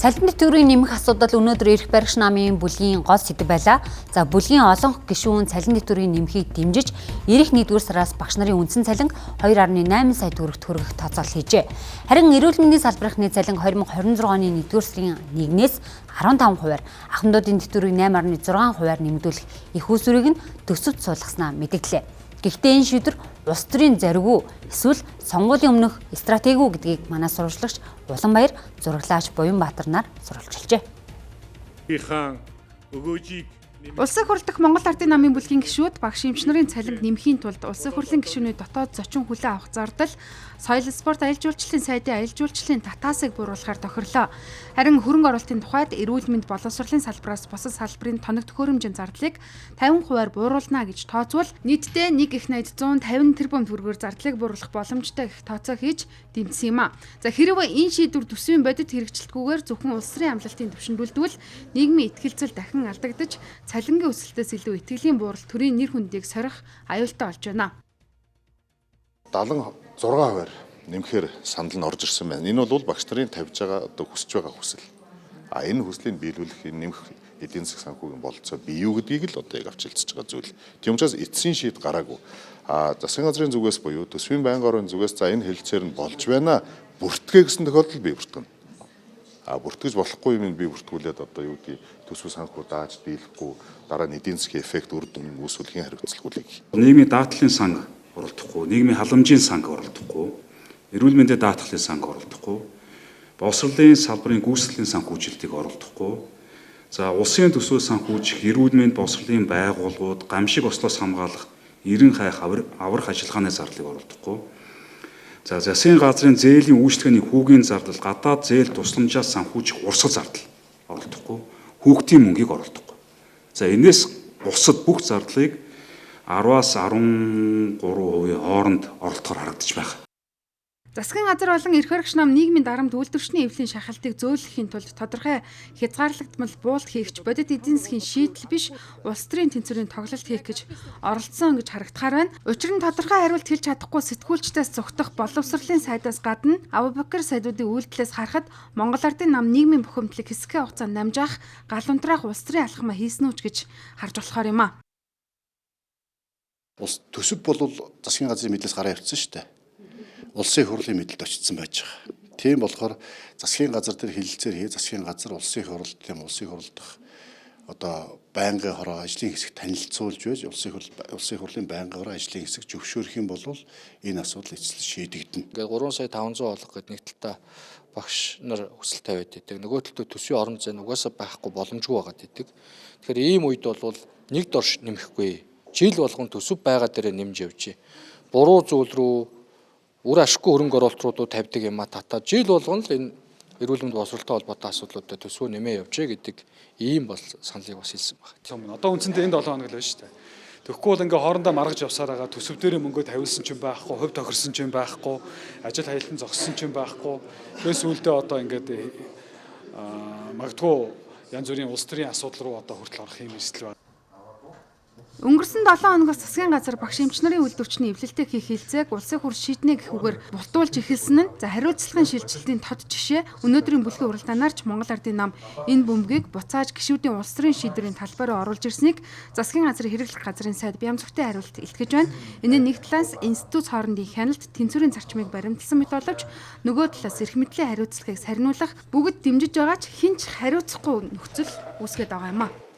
Цалин дэвтгэрийн нэмэх асуудал өнөөдөр эрх баригч намын бүлгийн гол сэдэв байлаа. За бүлгийн олон гишүүн цалин дэвтгэрийн нэмхийг дэмжиж, ирэх 1-р сараас багш нарын үндсэн цалин 2.8 сая төгрөгт хүргэх тооцоол хийжээ. Харин эрүүл мэндийн салбарынхны цалин 2026 оны 1-р сарын 1-ээс 15%, ахмадуудын дэвтгэрийг 8.6%-аар нэмэгдүүлэх их усүрийг нь төсөвт суулгаснаа мэдээллээ. Гэхдээ энэ шийдвэр улс төрийн зориггүй эсвэл сонгуулийн өмнөх стратеги үү гэдгийг манай сурвалжлагч Уланбаяр зураглаач Буянбаатар нар сурвалжилжээ. Улсын хурал дахь Монгол Ардын намын бүлгийн гишүүд багш эмч нарын цалинг нэмэхийн тулд улсын хурлын гишүүний дотоод зочин хүлээн авах зардал, соёл спорт аялал жуулчлалын сайдын аялал жуулчлалын татаасыг бууруулахаар тохирлоо. Харин хөрөнгө оруулалтын тухайд эрүүл мэнд боловсролын салбараас бусад салбарын тоног төхөөрөмжийн зардлыг 50% бууруулна гэж тооцвол нийтдээ 1,150 тэрбум төгрөгөөр зардлыг бууруулах боломжтой гэх тооцоо хийж дэмжсэн юм а. За хэрвээ энэ шийдвэр төсвийн бодит хэрэгжилтгүйгээр зөвхөн улс төрийн амлалтын түвшиндүүлдвэл нийгмийн итгэлцэл дахин алдагдаж цалингийн өсөлтөөс илүү итгэлийн бууралт төрийн нэр хүндийг сорих аюултай болж байна. 76% нэмэхээр санал нь орж ирсэн байна. Энэ бол багш нарын тавьж байгаа хүсэж байгаа хүсэл. Энэ хүслийг биелүүлэх нэмэх эдийн засгийн санхүүгийн бололцоо бий юу гэдгийг л одоо яг авчилцж байгаа зүйл. Тийм учраас эцсийн шийд гараагүй. Засгийн газрын зүгээс буюу төсвийн байнгын орон зүгээс за энэ хэлэлцээр нь болж байна. Бүртгэе гэсэн тохиолдолд би бүртгэнэ. Бүртгэж болохгүй юм би бүртгүүлээд одоо юу гэдэг төсвөө санхүү дааж дийлэхгүй дараа нь эдийн засгийн эффект үр дүн үүсүүлэхийн хариуцлагуудыг. Нийгмийн даатгалын сан оролдохгүй, нийгмийн халамжийн сан оролдохгүй, эрүүл мэндийн даатгалын сан оролдохгүй, боловсролын салбарын гүйцэтгэлийн санхүүжилтийг оролдохгүй. За улсын төсвөө санхүүжих, эрүүл мэнд боловсролын байгууллагууд, гамшиг ослоос хамгаалах, эрен хайх аврах ажиллагааны зардлыг оролдохгүй. За засгийн газрын зээлийн үйлчлэгээний хүүгийн зардал, гадаад зээл тусламжаас санхүүжих урсгал зардал оролдохгүй, хүүхдийн мөнгийг оролдохгүй. За энэс бусад бүх зардлыг 10-аас 13% хооронд оролдохоор харагдаж байна. Засгийн газар болон эрх баригч нам нийгмийн дарамт үйлдвэрчний эвлийн шахалтыг зөөлөхийн тулд тодорхой хязгаарлагдмал буулт хийгч бодит эдийн засгийн шийдэл биш улс төрийн тэнцвэрийн тоглолт хийх гэж оролдсон гэж харагдахаар байна. Учир нь тодорхой хариулт хэлж чадахгүй сэтгүүлчдээс зүгтах боловсролын сайдаас гадна Абубакр Сайдуудын үйлдэлээс харахад Монгол Ардын нам нийгмийн бухимдлыг хэсгээ хугацаанд намжаах, галунтраах улс төрийн алхмаа хийсэн үү гэж харж болохоор юм а. Улс төсөв бол засгийн газрын мэдлээс гараа явцсан шүү дээ. Улсын хурлын мэдлэлд очсон байж байгаа. Тийм болохоор засгийн газар дээр хилэлцээр засгийн газар улсын хурлд тийм улсын хурлдах одоо байнгын хороо ажлын хэсэг танилцуулж байж улсын хурлын байнгын хороо ажлын хэсэг зөвшөөрөх юм бол энэ асуудал эцэслэн шийдэгдэнэ. Ингээд 3 сая 500 олох гэдэг нэг талдаа багш нар хүсэл тавиад идэг. Нөгөө талдаа төсвийн орон зай угаасаа байхгүй боломжгүй байгаад идэг. Тэгэхээр ийм үед бол нэг дорш нэмэхгүй. Жил болгон төсөв байгаа дээрээ нэмж явжээ. Буруу зүйл рүү үр ашиггүй хөрөнгө оруулалт руу тавьдаг юм а татаад жил болгон л энэ эрүүл мэнд боловсролтой холбоотой асуудлуудад төсвөө нэмээ явжээ гэдэг ийм бол саналыг бас хэлсэн байна. Одоо үндсэндээ энэ 7 хоног л байна шүү дээ. Тэгэхгүй бол ингээ хоорондоо маргаж явсаар байгаа төсөв дээр мөнгө тавилсан ч юм байхгүй, хувь тохирсон ч юм байхгүй, ажил хаялтан зогссон ч юм байхгүй. Тэгээс сүүлдээ одоо ингээд магадгүй янз бүрийн улс төрийн асуудал руу одоо хүртэл орох юм эрсдэл байна. Өнгөрсөн 7 хоногоос засгийн газар багш эмч нарын үйлдвэрчний эвлэлтэй хийх хилцээг улсын хурл шийднэ гэхүүгээр бултуулж эхэлсэн нь хариуцлагын шилжилтийн тод жишээ. Өнөөдрийн бүлгийн уралдаанаар ч Монгол Ардын нам энэ бөмбөгийг буцааж гишүүдийн улс төрийн шийдвэрийн талбараа оруулж ирснийг засгийн газрын хэрэглэх газрын сайд Бямцгтын хариулт илтгэж байна. Энэ нь нэг талаас институт хоорондын хяналт тэнцвэрийн зарчмыг баримтлсан мэт боловч нөгөө талаас эрх мэдлийн хариуцлагыг сарниулах бүгд дэмжиж байгаа ч хинч хариуцахгүй нөхцөл үүсгэж байгаа юм а.